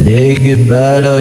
लेके बैठो।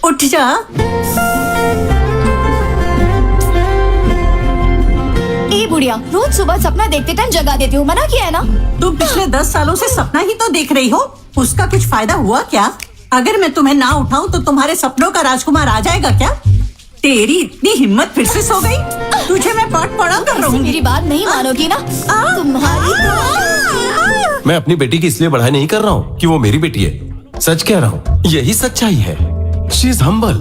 उठ जा। ए बुढ़िया, रोज सुबह सपना देखते टाइम जगा देती हूँ, मना किया है ना। तुम पिछले 10 सालों से सपना ही तो देख रही हो, उसका कुछ फायदा हुआ क्या? अगर मैं तुम्हें ना उठाऊं तो तुम्हारे सपनों का राजकुमार आ जाएगा क्या? तेरी इतनी हिम्मत फिर से सो गई? तुझे मैं पाठ पढ़ा कर रहूंगी। मेरी बात नहीं मानोगी ना तुम्हारी। मैं अपनी बेटी की इसलिए पढ़ाई नहीं कर रहा हूँ कि वो मेरी बेटी है, सच कह रहा हूँ, यही सच्चाई है। शी इज हम्बल,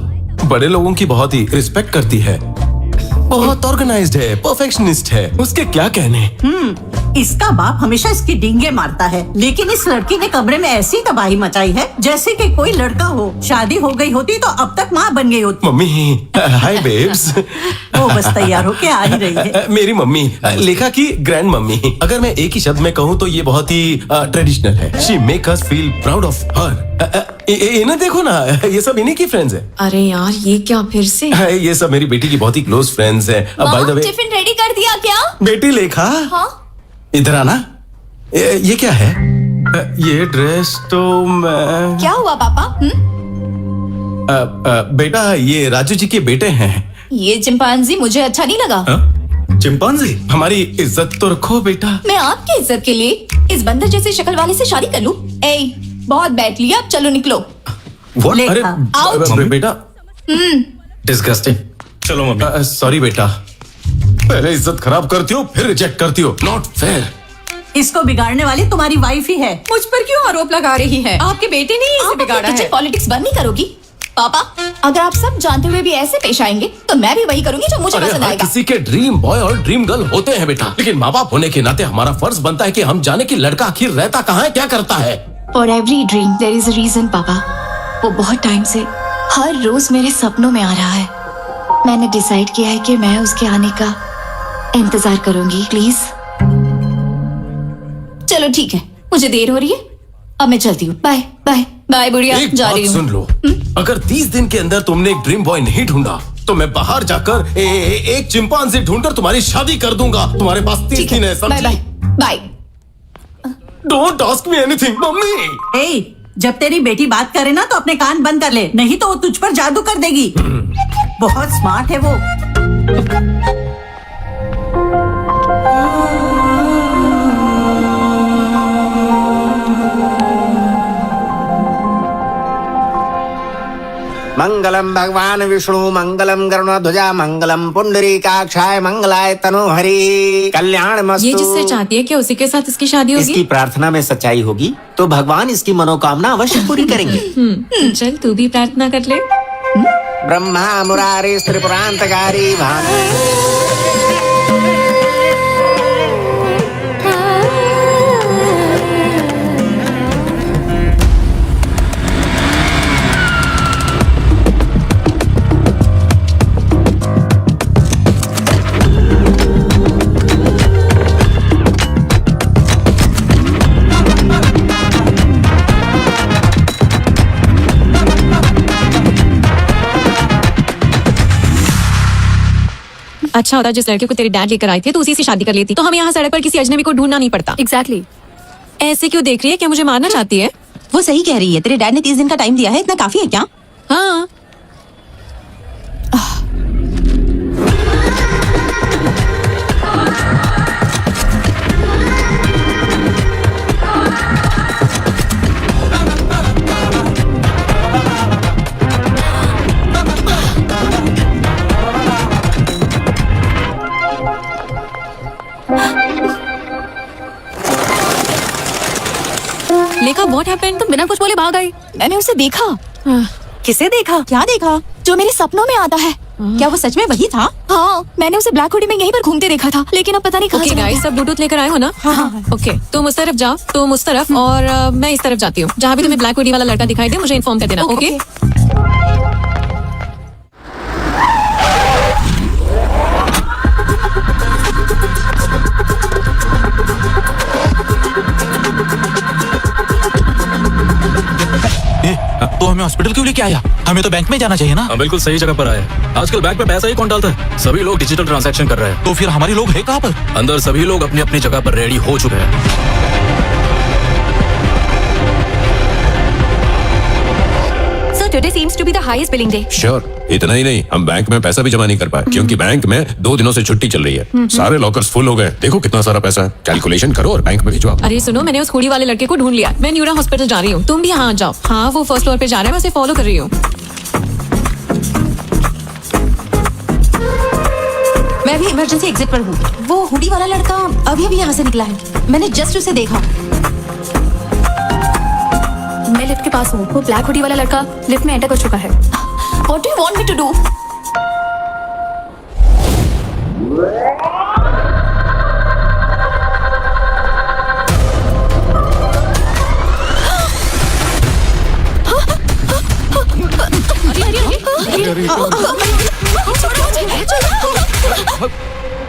बड़े लोगों की बहुत ही रिस्पेक्ट करती है, बहुत ऑर्गेनाइज्ड है, परफेक्शनिस्ट है, उसके क्या कहने। इसका बाप हमेशा इसकी डींगे मारता है, लेकिन इस लड़की ने कमरे में ऐसी तबाही मचाई है जैसे कि कोई लड़का हो। शादी हो गई होती तो अब तक माँ बन गई होती। मम्मी, हाय बेब्स। वो बस तैयार होके आ ही रही है। मेरी मम्मी, लेखा की ग्रैंड मम्मी। अगर मैं एक ही शब्द में कहूँ तो ये बहुत ही ट्रेडिशनल है। She make us feel proud of her. इन्हें देखो ना, ये सब इन्हीं की फ्रेंड्स हैं। अरे यार, ये क्या फिर से? ये सब मेरी बेटी की बहुत ही क्लोज फ्रेंड्स हैं। By the way, tiffin ready कर दिया क्या? बेटी लेखा, हाँ? इधर आना। ये क्या है? ये ड्रेस तो मैं... क्या हुआ पापा? बेटा, ये राजू जी के बेटे हैं। ये चिंपांजी मुझे अच्छा नहीं लगा। चिंपांजी? हमारी इज्जत तो रखो बेटा। मैं आपकी इज्जत के लिए इस बंदर जैसे शक्ल वाले से शादी कर लूं? ए, बहुत बैठ लिया, अब चलो निकलो। What? लेखा। अरे बेटा, डिस्गस्टिंग। चलो मम्मी। सॉरी बेटा, पहले इज्जत खराब करती हो फिर रिजेक्ट करती हो, नॉट फेयर। इसको बिगाड़ने वाली तुम्हारी वाइफ ही है। मुझ पर क्यों आरोप लगा रही है? आपके बेटे ने ही इसे बिगाड़ा है। पॉलिटिक्स बंद नहीं करोगी? पापा, अगर आप सब जानते हुए भी ऐसे पेश आएंगे तो मैं भी वही करूंगी जो मुझे पसंद आएगा। किसी के ड्रीम बॉय और ड्रीम गर्ल होते हैं बेटा, लेकिन माँ बाप होने के नाते हमारा फर्ज बनता है कि हम जाने कि लड़का आखिर रहता कहाँ है, क्या करता है। For every dream there is a reason, पापा। वो बहुत टाइम से हर रोज मेरे सपनों में आ रहा है। मैंने डिसाइड किया है कि मैं उसके आने का इंतजार करूंगी। प्लीज। चलो ठीक है, मुझे देर हो रही है, अब मैं चलती हूँ। बाय बाय बाय बुढ़िया, एक जा बात रही हूँ। सुन लो, अगर 30 दिन के अंदर तुमने एक ड्रीम बॉय नहीं ढूंढा तो मैं बाहर जाकर एक चिंपांजी ढूंढकर तुम्हारी शादी कर दूंगा। तुम्हारे पास 30 दिन है, bye bye bye. Don't ask me anything mummy. ए, जब तेरी बेटी बात करे ना तो अपने कान बंद कर ले, नहीं तो वो तुझ पर जादू कर देगी। बहुत स्मार्ट है वो। मंगलम भगवान विष्णु मंगलम गरुणध्वजा मंगलम पुंडरीकाक्षाय मंगलाय तनोहरि कल्याण मस्तु। ये जिससे चाहती है कि उसी के साथ इसकी शादी होगी। इसकी प्रार्थना में सच्चाई होगी तो भगवान इसकी मनोकामना अवश्य पूरी करेंगे। चल तू भी प्रार्थना कर ले। ब्रह्मा मुरारी त्रिपुरांतकारी भानु। अच्छा होता जिस लड़के को तेरे डैड लेकर आए थे तो उसी से शादी कर लेती, तो हमें यहाँ सड़क पर किसी अजनबी को ढूंढना नहीं पड़ता। एग्जैक्टली। ऐसे क्यों देख रही है? क्या मुझे मारना चाहती है? वो सही कह रही है, तेरे डैड ने 30 दिन का टाइम दिया है, इतना काफी है क्या? हाँ। लेका व्हाट हैपेंड? तुम बिना कुछ बोले भाग आई। मैंने उसे देखा। किसे देखा? क्या देखा? जो मेरे सपनों में आता है। क्या वो सच में वही था? हाँ, मैंने उसे ब्लैक हुडी में यहीं पर घूमते देखा था, लेकिन अब पता नहीं कहाँ ओके चला गाइस, गया। सब ब्लूटूथ लेकर आए हो ना? हाँ। ओके, तुम उस तरफ जाओ, तुम उस तरफ, और मैं इस तरफ जाती हूँ। जहाँ भी तुम्हें ब्लैक हुडी वाला लड़का दिखाई दे मुझे इन्फॉर्म कर देना। ओके? तो हमें हॉस्पिटल क्यों लेके आया? हमें तो बैंक में जाना चाहिए ना। हाँ, बिल्कुल सही जगह पर आए। आजकल बैंक में पैसा ही कौन डालता है? सभी लोग डिजिटल ट्रांजैक्शन कर रहे हैं। तो फिर हमारे लोग है कहाँ पर? अंदर सभी लोग अपनी अपनी जगह पर रेडी हो चुके हैं। Today seems to be the highest billing day. Sure, इतना ही नहीं, हम बैंक में पैसा भी जमा नहीं कर पाए क्योंकि बैंक में 2 दिनों से छुट्टी चल रही है। सारे लॉकर्स फुल हो गए। देखो कितना सारा पैसा है। कैलकुलेशन करो और बैंक में भिजवाओ। अरे सुनो, मैंने उस हुडी वाले लड़के को ढूंढ लिया। मैं न्यूरा हॉस्पिटल जा रही हूँ, तुम भी यहाँ जाओ। हाँ, वो फर्स्ट फ्लोर पे जा रहा है, मैं उसे फॉलो कर रही हूँ। मैं भी इमरजेंसी एग्जिट पर हूँ। वो हुडी वाला लड़का अभी अभी यहाँ से निकला है। मैंने जस्ट उसे देखा। मैं लिफ्ट के पास हूँ। वो ब्लैक हुडी वाला लड़का लिफ्ट में एंटर कर चुका है। What do you want me to do?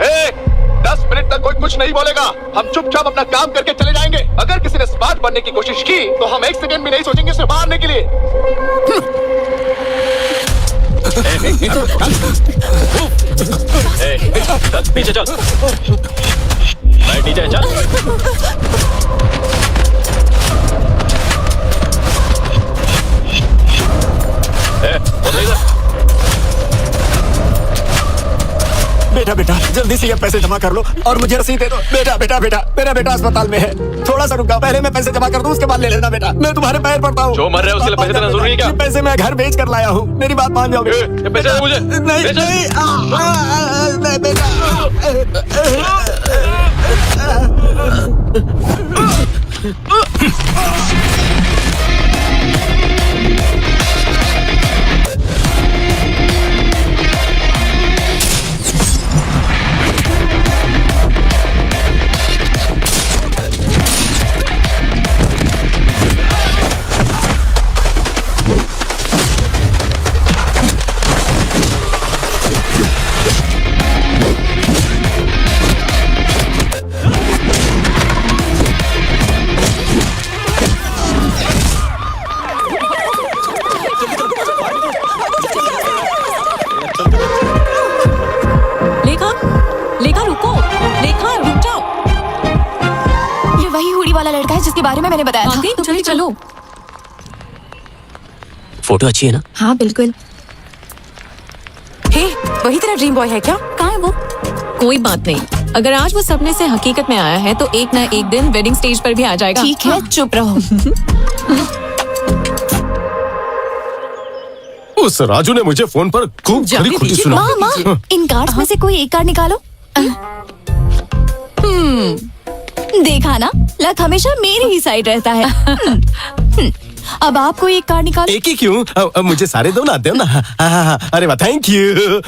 A, 10 minute तक कोई कुछ नहीं बोलेगा। हम चुपचाप अपना काम करके चले जाएंगे। अगर किसी ने स्मार्ट बनने की कोशिश की तो हम 1 सेकंड भी नहीं सोचेंगे उसे मारने के लिए। पीछे चल। नीचे चल। बेटा बेटा जल्दी से ये पैसे जमा कर लो और मुझे रसीद दे दो। बेटा बेटा बेटा मेरा बेटा अस्पताल में है। थोड़ा सा रुका, पहले मैं पैसे जमा कर दूं, उसके बाद ले लेना बेटा। मैं तुम्हारे पैर पड़ता हूँ। जो मर रहा है उसके लिए पैसे देना जरूरी है क्या? ये पैसे मैं घर भेज कर लाया हूँ, मेरी बात मान जाओगे? ये पैसे दे मुझे। नहीं नहीं नहीं बेटा। जिसके बारे में मैंने बताया था। तो चलिए चलो। फोटो अच्छी है ना? हाँ बिल्कुल। हे, वही तेरा ड्रीम बॉय है क्या? कहाँ है वो? कोई बात नहीं, अगर आज वो सपने से हकीकत में आया है तो एक ना एक दिन वेडिंग स्टेज पर भी आ जाएगा। ठीक है, चुप रहो। उस राजू ने मुझे फोन पर खूब खरी खुटी सुना। माँ, इन कार्ड्स में से कोई एक कार्ड निकालो। देखा ना, लक हमेशा मेरी ही साइड रहता है। अब आप कोई एक कार्ड निकालो। एक ही क्यों? अब मुझे सारे दो ना, दो ना। अरे वाह, थैंक यू।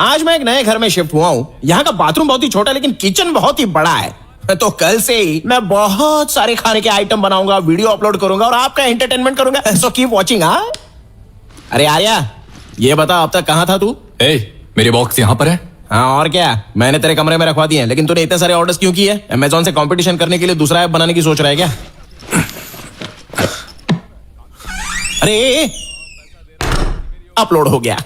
आज मैं एक नए घर में शिफ्ट हुआ हूँ। यहाँ का बाथरूम बहुत ही छोटा लेकिन किचन बहुत ही बड़ा है। तो कल से ही मैं बहुत सारे खाने के आइटम बनाऊंगा, वीडियो अपलोड करूंगा और आपका एंटरटेनमेंट करूंगा। So keep watching. हाँ, अरे आर्या, ये बता अब तक कहाँ था तू? मेरे बॉक्स यहाँ पर है। हाँ और क्या, मैंने तेरे कमरे में रखवा दिए हैं, लेकिन तूने इतने सारे ऑर्डर्स क्यों किए? अमेजोन से कंपटीशन करने के लिए दूसरा ऐप बनाने की सोच रहा है क्या? अरे अपलोड हो गया।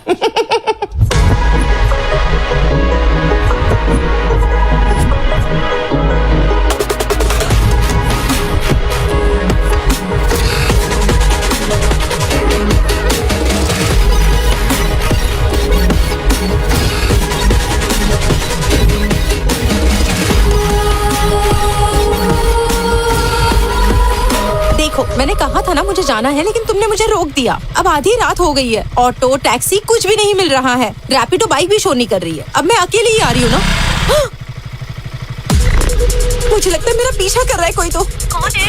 था ना मुझे जाना है, लेकिन तुमने मुझे रोक दिया। अब आधी रात हो गई है, ऑटो टैक्सी कुछ भी नहीं मिल रहा है, रैपिडो बाइक भी शो नहीं कर रही है। अब मैं अकेली ही आ रही हूँ ना। मुझे लगता है मेरा पीछा कर रहा है कोई। तो कौन है?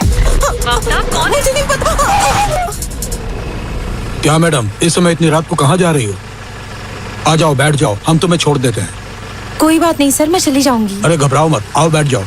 कौन है? मुझे नहीं पता। क्या मैडम, इस समय इतनी रात को कहाँ जा रही हो? आ जाओ, बैठ जाओ, हम तुम्हें छोड़ देते हैं। कोई बात नहीं सर, मैं चली जाऊंगी। अरे घबराओ मत, आओ बैठ जाओ।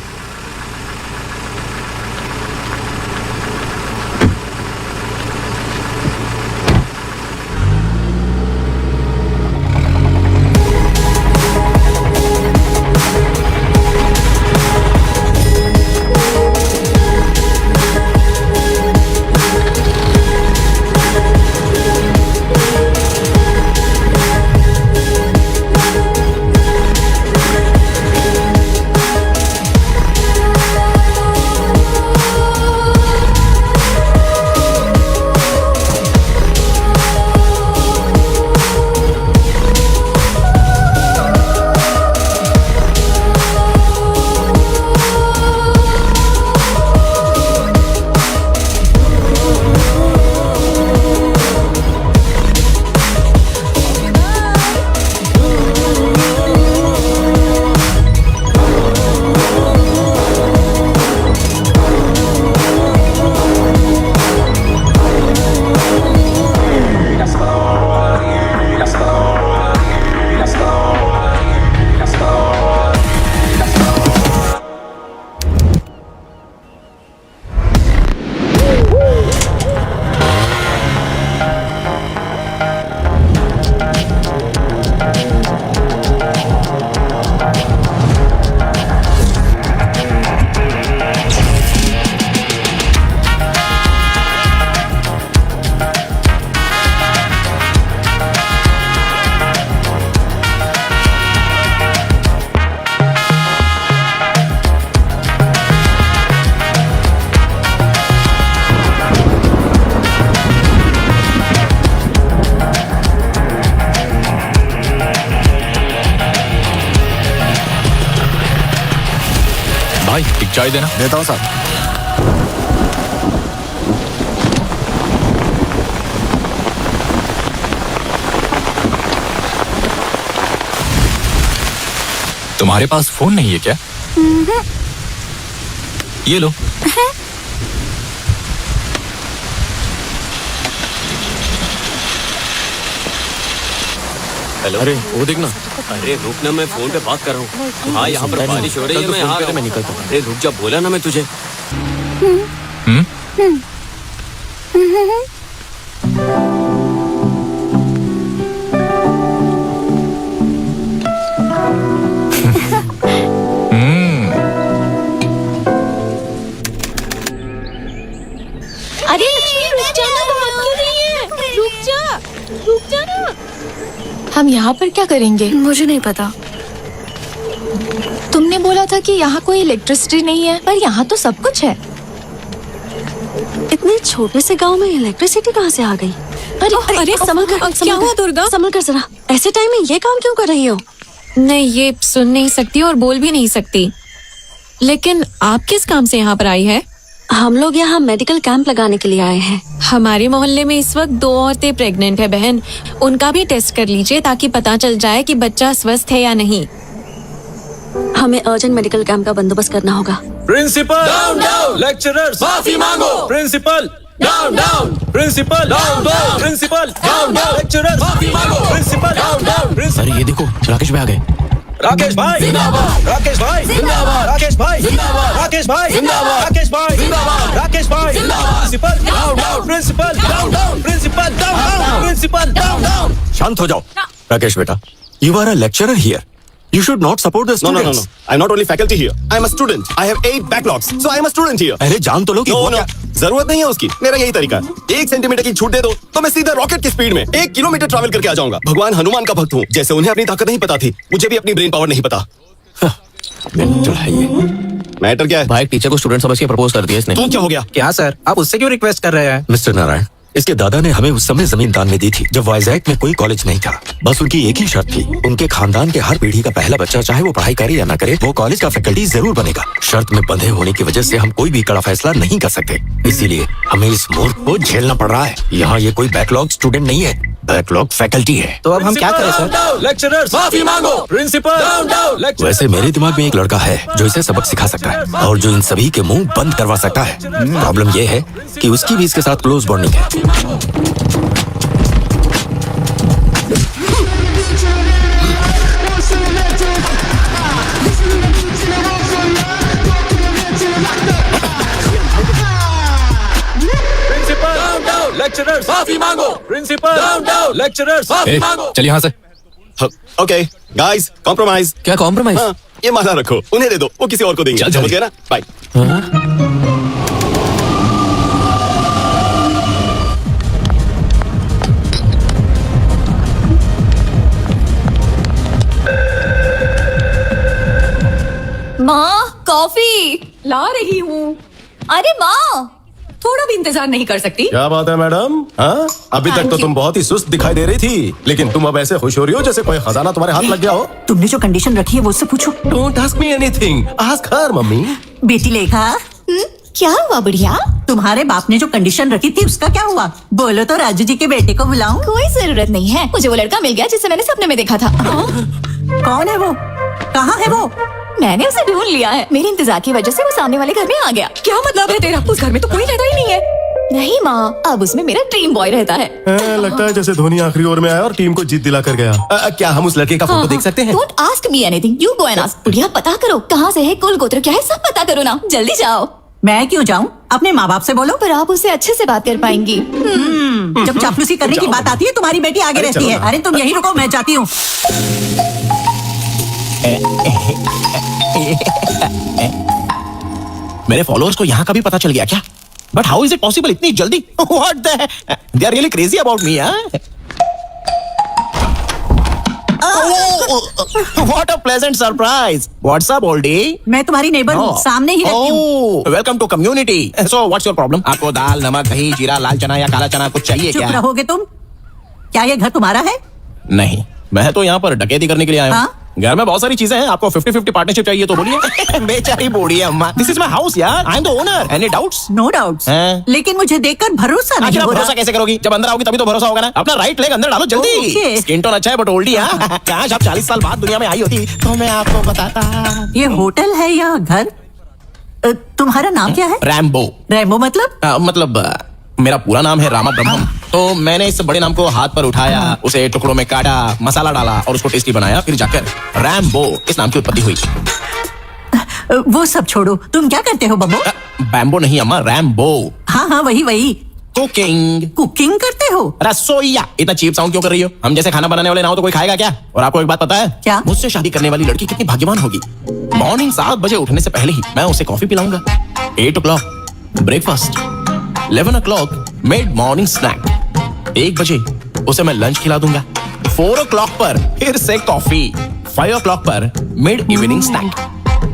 भाई एक चाय देना। देता हूँ साहब। तुम्हारे पास फोन नहीं है क्या? ये लो। हेलो, अरे वो देखना। अरे रुक ना, मैं फोन पे बात कर रहा हूँ। हाँ यहाँ पर बारिश हो रही है, मैं आ रहा हूँ। निकलता हूँ। अरे रुक जा, बोला ना मैं तुझे। अरे रुक जा ना, बात क्यों नहीं है? रुक जा ना। हम यहाँ पर क्या करेंगे? मुझे नहीं पता। तुमने बोला था कि यहाँ कोई इलेक्ट्रिसिटी नहीं है, पर यहाँ तो सब कुछ है। इतने छोटे से गांव में इलेक्ट्रिसिटी कहाँ से आ गई? अरे संभल कर, क्या हुआ दुर्गा? संभल कर जरा। ऐसे टाइम में ये काम क्यों कर रही हो? नहीं, ये सुन नहीं सकती और बोल भी नहीं सकती। लेकिन आप किस काम से यहाँ पर आई है? हम लोग यहाँ मेडिकल कैंप लगाने के लिए आए हैं। हमारे मोहल्ले में इस वक्त 2 औरतें प्रेग्नेंट है बहन। उनका भी टेस्ट कर लीजिए ताकि पता चल जाए कि बच्चा स्वस्थ है या नहीं। हमें अर्जेंट मेडिकल कैंप का बंदोबस्त करना होगा। प्रिंसिपल डाउन डाउन, लेक्चरर्स माफी मांगो। Principal down down, principal down down, principal down down, lecturers माफी मांगो। Principal down down. अरे ये देखो, राकेश भाई आ गए। राकेश भाई जिंदाबाद, राकेश भाई जिंदाबाद, राकेश भाई जिंदाबाद, राकेश भाई जिंदाबाद, राकेश भाई जिंदाबाद, राकेश भाई जिंदाबाद। Principal down down, principal down down, principal down down, principal down down. शांत हो जाओ। राकेश बेटा, you are a lecturer here. You should not support the students. No. I'm not only faculty here. I'm a student. I have 8 backlogs, so I'm a student here. अरे जान तो लो कि No. जरूरत नहीं है उसकी। मेरा यही तरीका है। 1 सेंटीमीटर की छूट दे दो तो मैं सीधा रॉकेट की स्पीड में 1 किलोमीटर ट्रैवल करके आ जाऊंगा। भगवान हनुमान का भक्त हूँ। जैसे उन्हें अपनी ताकत नहीं पता थी, मुझे भी अपनी ब्रेन पावर नहीं पता। मैटर क्या है? भाई टीचर को स्टूडेंट समझ के प्रपोज कर दिया इसने। तो क्या हो गया? क्या सर, आप उससे क्यों रिक्वेस्ट कर रहे हैं? मिस्टर नारायण, इसके दादा ने हमें उस समय जमीन दान में दी थी जब वाइजैक में कोई कॉलेज नहीं था। बस उनकी एक ही शर्त थी, उनके खानदान के हर पीढ़ी का पहला बच्चा चाहे वो पढ़ाई करे या ना करे, वो कॉलेज का फैकल्टी जरूर बनेगा। शर्त में बंधे होने की वजह से हम कोई भी कड़ा फैसला नहीं कर सकते, इसीलिए हमें इस मूर्ख को झेलना पड़ रहा है। यहाँ ये कोई बैकलॉग स्टूडेंट नहीं है, बैकलॉग फैकल्टी है। तो अब हम क्या करें सर? लेक्चरर्स माफी मांगो। प्रिंसिपल वैसे मेरे दिमाग में एक लड़का है जो इसे सबक सिखा सकता है और जो इन सभी के मुंह बंद करवा सकता है। प्रॉब्लम ये है कि उसकी भी इसके साथ क्लोज बॉन्डिंग है। लेक्चरर्स माफी मांगो। प्रिंसिपल लेक्चरर्स माफी मांगो। चलिए यहाँ से। Okay guys, compromise. क्या कॉम्प्रोमाइज? हाँ, ये माला रखो, उन्हें दे दो, वो किसी और को देंगे। समझ गए ना? बाय। माँ कॉफी ला रही हूँ। अरे माँ थोड़ा भी इंतजार नहीं कर सकती? क्या बात है मैडम? हाँ, अभी तक तो तुम बहुत ही सुस्त दिखाई दे रही थी, लेकिन तुम अब ऐसे खुश हो रही हो जैसे कोई खजाना तुम्हारे हाथ लग गया हो। तुमने जो कंडीशन रखी है वो उससे पूछो। Don't ask me anything, ask her mummy. बेटी लेखा, क्या हुआ बुढ़िया? तुम्हारे बाप ने जो कंडीशन रखी थी उसका क्या हुआ? बोलो तो राजू जी के बेटे को बुलाऊं? कोई जरूरत नहीं है, मुझे वो लड़का मिल गया जिसे मैंने सपने में देखा था। कौन है वो? कहाँ है वो? मैंने उसे ढूंढ लिया है, मेरे इंतजार की वजह से वो सामने वाले घर में आ गया। क्या मतलब है तेरा? उस घर में तो कोई रहता ही नहीं है। नहीं माँ, अब उसमें मेरा ड्रीम बॉय रहता है। लगता है जैसे धोनी आखिरी ओवर में आया और टीम को जीत दिला कर गया। क्या हम उस लड़के का फोटो देख सकते हैं? Don't ask me anything, you go and ask. बुढ़िया पता करो कहाँ से है, कुल गोत्र क्या है, सब पता करो ना, जल्दी जाओ। मैं क्यों जाऊं? अपने माँ बाप से बोलो। पर आप उससे अच्छे से बात कर पाएंगी। जब चापलूसी करने की बात आती है तुम्हारी बेटी आगे रहती है। अरे तुम यहीं रुको, मैं जाती हूँ। मेरे फॉलोअर्स को यहाँ का भी पता चल गया क्या? But how is it possible इतनी जल्दी? What the they are really crazy about me. What a pleasant surprise. What's up, oldie? मैं तुम्हारी नेबर हूँ, सामने ही रहती हूँ। Welcome to community. So what's your problem? आपको दाल, नमक, दही, जीरा, लाल चना या काला चना कुछ चाहिए चुप क्या? रहोगे तुम? क्या ये घर तुम्हारा है? नहीं, मैं तो यहाँ पर डकैती करने के लिए आया हूँ। हाँ? घर में बहुत सारी चीजें हैं, आपको 50-50 पार्टनरशिप चाहिए तो बोलिए। बेचारी बूढ़ी अम्मा, दिस इज माय हाउस यार, I am the owner. Any doubts? No doubts. हैं? लेकिन मुझे देखकर भरोसा नहीं आखिर आप हो भरोसा रहा। कैसे करोगी? जब अंदर आओगी तभी तो भरोसा होगा ना। अपना राइट लेग अंदर डालो जल्दी। Okay. स्किन टोन अच्छा है बट ओल्डी। काश आप 40 साल बाद दुनिया में आई होती तो मैं आपको बताता। ये होटल है या घर? तुम्हारा नाम क्या है? रैम्बो। रैम्बो मतलब? मेरा पूरा नाम है रामा ब्रह्मम। तो मैंने इस बड़े नाम को हाथ पर उठाया, उसे टुकड़ों में काटा, मसाला डाला और उसको टेस्टी बनाया, फिर जाकर रैम्बो इस नाम की उत्पत्ति हुई। वो सब छोड़ो, तुम क्या करते हो बब्बो? बैम्बो नहीं अम्मा, रैम्बो। हाँ वही। कुकिंग करते हो? रसोईया। इतना चीप साउंड क्यों कर रही हो? हम जैसे खाना बनाने वाले ना हो तो कोई खाएगा क्या? और आपको एक बात पता है? क्या? मुझसे शादी करने वाली लड़की कितनी भाग्यवान होगी। मॉर्निंग 7 बजे उठने से पहले ही मैं उसे कॉफी पिलाऊंगा। 8 o'clock breakfast, 11 o'clock mid morning snack, 1 बजे उसे मैं लंच खिला दूंगा, 4 o'clock पर फिर से कॉफी, 5 o'clock पर mid evening snack,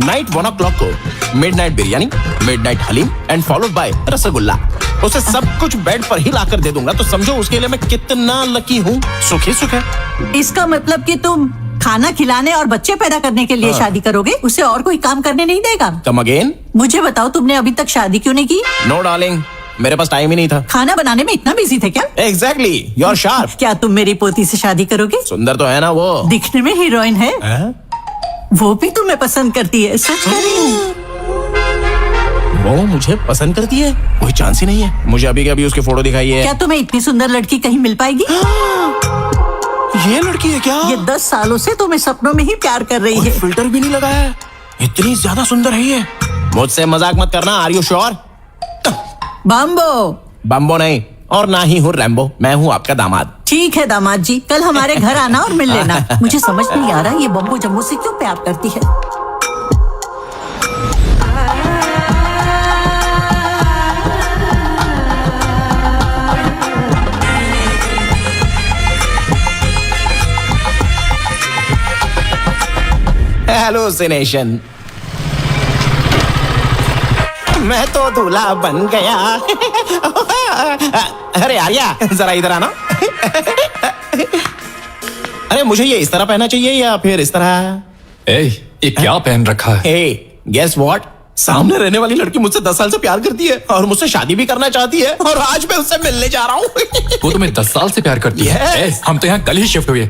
night 1 o'clock को midnight biryani, midnight haleem and followed by rasgulla. उसे सब कुछ बेड पर ही लाकर दे दूंगा, तो समझो उसके लिए मैं कितना लकी हूँ। सुखी सुख है। इसका मतलब कि तुम खाना खिलाने और बच्चे पैदा करने के लिए शादी करोगे, उसे और कोई काम करने नहीं देगा? Come again? मुझे बताओ, तुमने अभी तक शादी क्यों नहीं की? नो डार्लिंग, मेरे पास टाइम ही नहीं था। खाना बनाने में इतना बिजी थे क्या? Exactly, you are sharp. क्या तुम मेरी पोती से शादी करोगे? सुंदर तो है ना वो? दिखने में हीरोइन है। वो भी तुम्हें पसंद करती है, सच कह रही हूँ। वो मुझे पसंद करती है? कोई चांस ही नहीं है। मुझे अभी के अभी उसकी फोटो दिखाई है। क्या तुम्हें इतनी सुंदर लड़की कहीं मिल पाएगी? ये लड़की है क्या? ये 10 सालों से तुम्हें सपनों में ही प्यार कर रही है। फिल्टर भी नहीं लगाया है, इतनी ज्यादा सुंदर है ये। मुझसे मजाक मत करना। Are you sure? बम्बो नहीं, और ना ही हूँ रैम्बो। मैं हूँ आपका दामाद। ठीक है दामाद जी, कल हमारे घर आना और मिल लेना। मुझे समझ नहीं आ रहा ये बम्बो जम्बो से क्यों प्यार करती है। Hallucination. मैं तो दूल्हा बन गया। अरे आर्या जरा इधर आना। अरे मुझे ये इस तरह पहनना चाहिए या फिर इस तरह? ये क्या पहन रखा है? Guess what? सामने रहने वाली लड़की मुझसे 10 साल से प्यार करती है और मुझसे शादी भी करना चाहती है और आज मैं उससे मिलने जा रहा हूँ। वो तुम्हें 10 साल से प्यार करती है? हम तो यहाँ कल ही शिफ्ट हुए।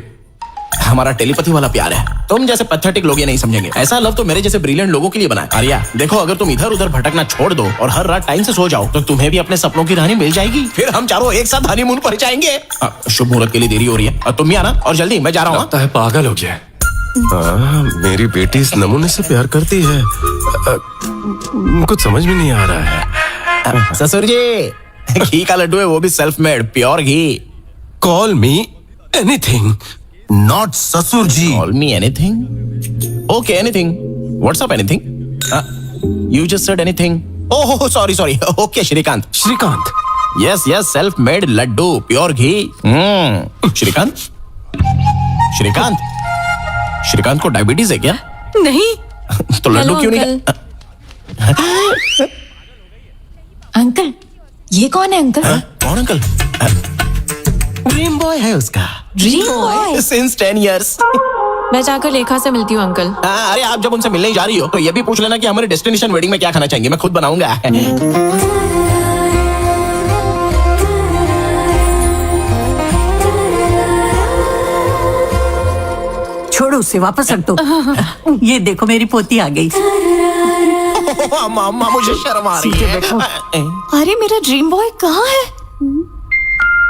हमारा टेलीपैथी वाला प्यार है। तुम जैसे पैथेटिक लोग ये नहीं समझेंगे। ऐसा लव तो मेरे जैसे ब्रिलियंट लोगों के लिए बना है। आर्या देखो, अगर तुम इधर उधर भटकना छोड़ दो और हर रात टाइम से सो जाओ तो तुम्हें भी अपने सपनों की रानी मिल जाएगी। फिर हम चारों एक साथ हनीमून पर जाएंगे। शुभ मुहूर्त के लिए देरी हो रही है और तुम भी आना और जल्दी, मैं जा रहा हूँ। लगता है पागल हो गया। मेरी बेटी इस नमूने से प्यार करती है। कुछ समझ में नहीं आ रहा है। ससुर जी, घी का लड्डू है, वो भी self made, pure ghee. Call me anything, not ससुर जी। Call me anything? Okay, anything. What's up anything? You just said anything. Oh sorry sorry. Okay Shrikant. Shrikant? Yes yes, self made laddoo, pure ghee. Shrikant? Shrikant? Shrikant को डायबिटीज है क्या? नहीं। तो लड्डू क्यों नहीं? अंकल, ये कौन है अंकल? कौन अंकल? ड्रीम बॉय है उसका। Dream boy? Since 10 years। मैं जाकर लेखा से मिलती हूँ अंकल। अरे आप जब उनसे मिलने जा रही हो तो ये भी पूछ लेना कि हमारे डेस्टिनेशन वेडिंग में क्या खाना चाहेंगे, मैं खुद बनाऊंगा। छोड़ो उसे, वापस रख दो। ये देखो मेरी पोती आ गई। मामा मुझे शर्म आ रही है। अरे मेरा ड्रीम बॉय कहाँ है?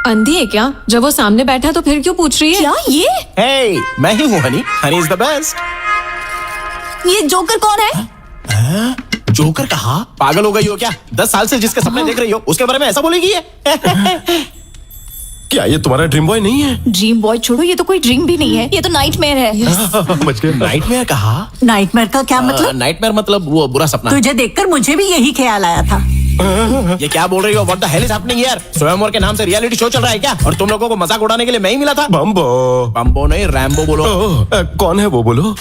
अंधी है क्या? जब वो सामने बैठा तो फिर क्यों पूछ रही है? क्या ये? Hey, मैं ही हूँ Honey. Honey is the best. ये जोकर कौन है? जोकर कहा? पागल हो गई हो क्या? 10 साल से जिसके सपने देख रही हो उसके बारे में ऐसा बोलेगी ये? क्या ये तुम्हारा ड्रीम बॉय नहीं है? ड्रीम बॉय छोड़ो, ये तो कोई ड्रीम भी नहीं है, ये तो नाइटमेयर है। बच गए। नाइटमेयर कहा? नाइटमेयर का क्या मतलब? नाइटमेयर मतलब वो बुरा सपना। तुझे देखकर मुझे भी यही ख्याल आया था। ये क्या बोल रही हो? What the hell is happening here? स्वयंवर के नाम से रियलिटी शो चल रहा है क्या? और तुम लोगों को मजाक उड़ाने के लिए मैं ही मिला था? बम्बो। बम्बो नहीं, रैम्बो बोलो। कौन है वो बोलो?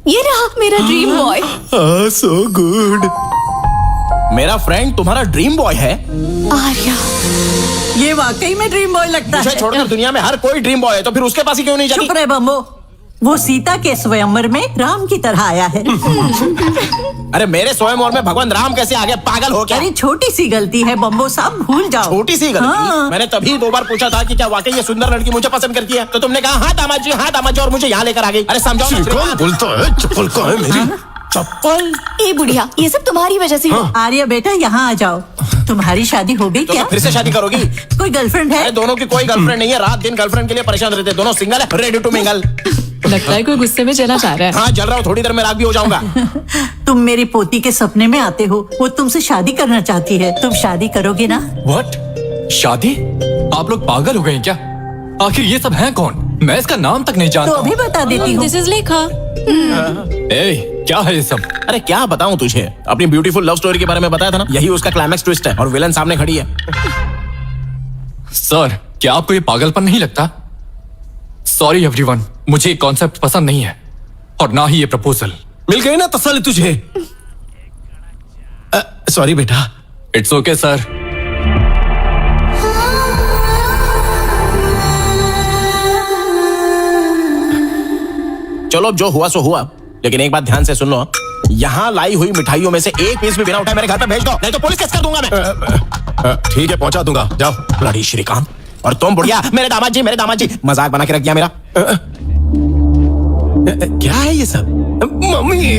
ये रहा मेरा ड्रीम बॉय। So good. मेरा फ्रेंड तुम्हारा ड्रीम बॉय है? आर्या, ये वाकई में ड्रीम बॉय लगता मुझे है। छोड़कर दुनिया में हर कोई ड्रीम बॉय है, तो फिर उसके पास ही क्यों नहीं जाती? चुप रहे बम्बो। वो सीता के स्वयंवर में राम की तरह आया है। अरे मेरे स्वयंवर में भगवान राम कैसे आ गए? पागल हो क्या? अरे छोटी सी गलती है बम्बो साहब, भूल जाओ। छोटी सी गलती? हाँ। मैंने तभी 2 बार पूछा था कि क्या वाकई ये सुंदर लड़की मुझे पसंद करती है, तो तुमने कहा हाँ दामाद जी, हाँ दामाद जी, और मुझे यहाँ लेकर आ गई। अरे समझाओ ना। कौन बोलता है? चप्पल कहाँ है मेरी? चप्पल? ए बुढ़िया, ये सब तुम्हारी वजह से हुआ। आर्या बेटा यहाँ आ जाओ। तुम्हारी शादी हो गई तो क्या? फिर से शादी करोगी? कोई गर्लफ्रेंड है? अरे दोनों की कोई गर्लफ्रेंड नहीं है, रात दिन गर्लफ्रेंड के लिए परेशान रहते, दोनों सिंगल है, रेडी टू मिंगल। लगता है कोई गुस्से में चला जा रहा है। हाँ जल रहा हूँ, थोड़ी देर में राग भी हो जाऊंगा। तुम मेरी पोती के सपने में आते हो, वो तुमसे शादी करना चाहती है, तुम शादी करोगे ना? व्हाट? शादी? आप लोग पागल हो गए हैं क्या? आखिर ये सब हैं कौन? मैं इसका नाम तक नहीं तो जानता। अभी बता देती हूँ। दिस इज लेखा। क्या है ये सब? अरे क्या बताऊं तुझे, अपनी ब्यूटीफुल लव स्टोरी के बारे में बताया था ना, यही उसका क्लाइमैक्स ट्विस्ट है और विलन सामने खड़ी है। सर, क्या आपको ये पागलपन नहीं लगता? सॉरी एवरीवन, मुझे ये कॉन्सेप्ट पसंद नहीं है और ना ही ये प्रपोजल। मिल गई ना तसल्ली तुझे? सॉरी बेटा। It's okay sir. चलो जो हुआ सो हुआ, लेकिन एक बात ध्यान से सुन लो, यहाँ लाई हुई मिठाइयों में से एक पीस भी बिना उठाए मेरे घर पे भेज दो, नहीं तो पुलिस केस कर दूंगा मैं। ठीक है, पहुंचा दूंगा, जाओ। ब्लडी श्रीकांत। और तुम बुढ़िया, मेरे दामाद जी, मेरे दामाद जी, मजाक बना के रख दिया मेरा। क्या है ये सब? मम्मी।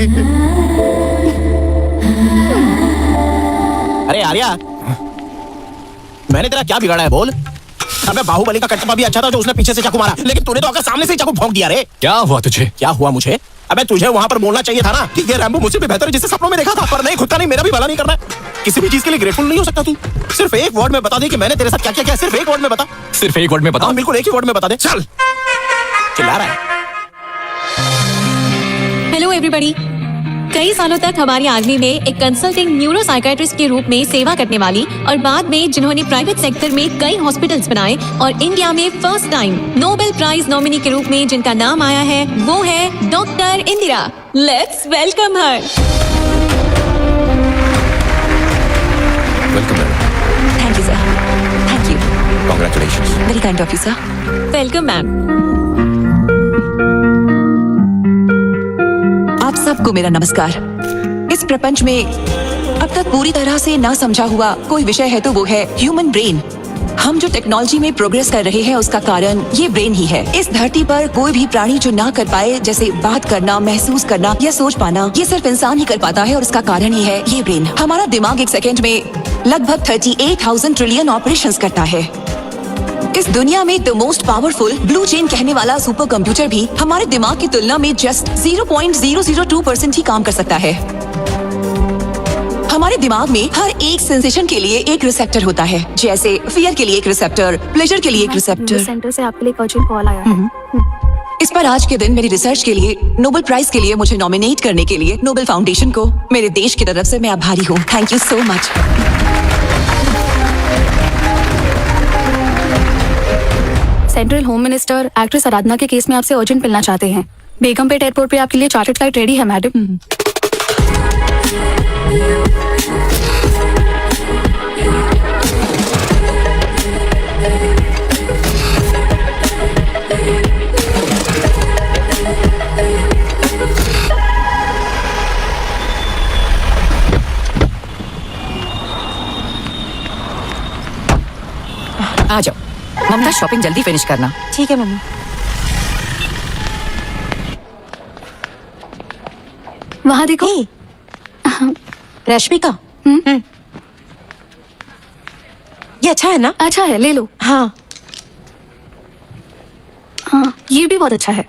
अरे आर्या, मैंने तेरा क्या बिगाड़ा है बोल? अबे बाहुबली का कटप्पा भी अच्छा था जो उसने पीछे से चाकू मारा, लेकिन तूने तो आकर सामने से ही चाकू भोंक दिया रे। क्या हुआ तुझे? क्या हुआ मुझे? अबे तुझे वहां पर बोलना चाहिए था ना कि ये रैम्बो मुझसे भी बेहतर है जिसे सपनों में देखा था, पर नहीं, खुद का नहीं, मेरा भी भला नहीं करना है। किसी भी चीज के लिए ग्रेटफुल नहीं हो सकता तू? सिर्फ एक वर्ड में बता दे कि मैंने तेरे साथ क्या क्या किया, सिर्फ एक वर्ड में बता। सिर्फ एक वर्ड में बता? बिल्कुल एक ही वर्ड में बता दे। चल। चिल्ला रहा है? एवरीबॉडी। कई सालों तक हमारी आर्मी में एक कंसल्टिंग न्यूरो साइकियाट्रिस्ट के रूप में सेवा करने वाली और बाद में जिन्होंने प्राइवेट सेक्टर में कई हॉस्पिटल्स बनाए और इंडिया में first time Nobel prize nominee के रूप में जिनका नाम आया है वो है doctor Indira. Let's welcome her. Welcome ma'am. Thank you sir. Thank you. Congratulations. Very kind of you sir. Welcome ma'am. आप सबको मेरा नमस्कार। इस प्रपंच में अब तक पूरी तरह से ना समझा हुआ कोई विषय है तो वो है ह्यूमन ब्रेन। हम जो टेक्नोलॉजी में प्रोग्रेस कर रहे हैं उसका कारण ये ब्रेन ही है। इस धरती पर कोई भी प्राणी जो ना कर पाए, जैसे बात करना, महसूस करना या सोच पाना, ये सिर्फ इंसान ही कर पाता है और उसका कारण ही है ये ब्रेन। हमारा दिमाग एक सेकेंड में लगभग 38,000 ट्रिलियन ऑपरेशंस करता है। इस दुनिया में the most powerful blue chain कहने वाला सुपर कंप्यूटर भी हमारे दिमाग की तुलना में जस्ट 0.002% ही काम कर सकता है। हमारे दिमाग में हर एक सेंसेशन के लिए एक रिसेप्टर होता है, जैसे फियर के लिए एक रिसेप्टर, प्लेजर के लिए एक रिसेप्टर। सेंटर से आपके लिए एक अर्जेंट कॉल आया है। इस पर आज के दिन मेरी रिसर्च के लिए नोबेल प्राइज के लिए मुझे नॉमिनेट करने के लिए नोबेल फाउंडेशन को मेरे देश की तरफ से मैं आभारी हूँ। Thank you so much. Central home minister actress Aradhana के केस में आपसे अर्जेंट मिलना चाहते हैं। बेगमपेट एयरपोर्ट पे आपके लिए चार्टर्ड फ्लाइट रेडी है मैडम। आ जाओ ममता, शॉपिंग जल्दी फिनिश करना। ठीक है मम्मी। वहाँ देखो। रश्मिका, ये अच्छा है ना? अच्छा है, ले लो। हाँ हाँ, ये भी बहुत अच्छा है।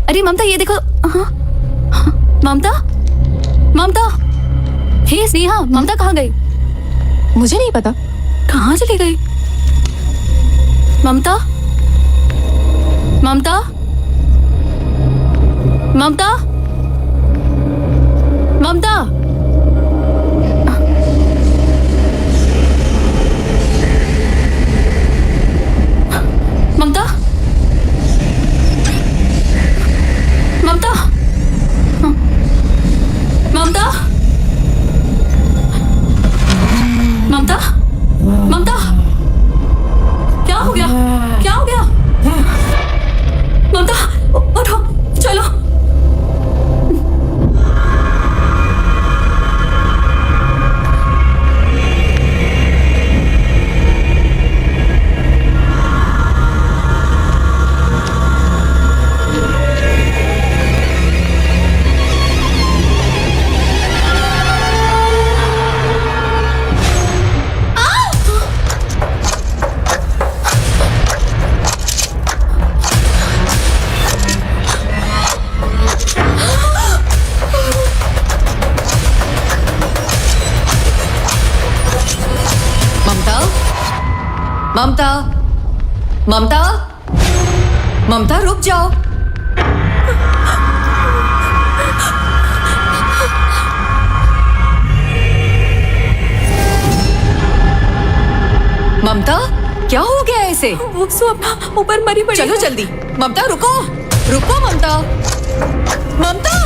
अरे ममता ये देखो। ममता, ममता, हे स्नेहा, ममता कहाँ गई? मुझे नहीं पता कहाँ चली गई। ममता, ममता, ममता, ममता। ममता, ममता, ममता, ममता, ममता, क्या हो गया? क्या हो गया? ममता, उठो, चलो। ममता, ममता, ममता रुक जाओ। ममता, क्या हो गया ऐसे? वो अपना ऊपर मरी पड़ी। चलो जल्दी। ममता रुको, रुको ममता, ममता।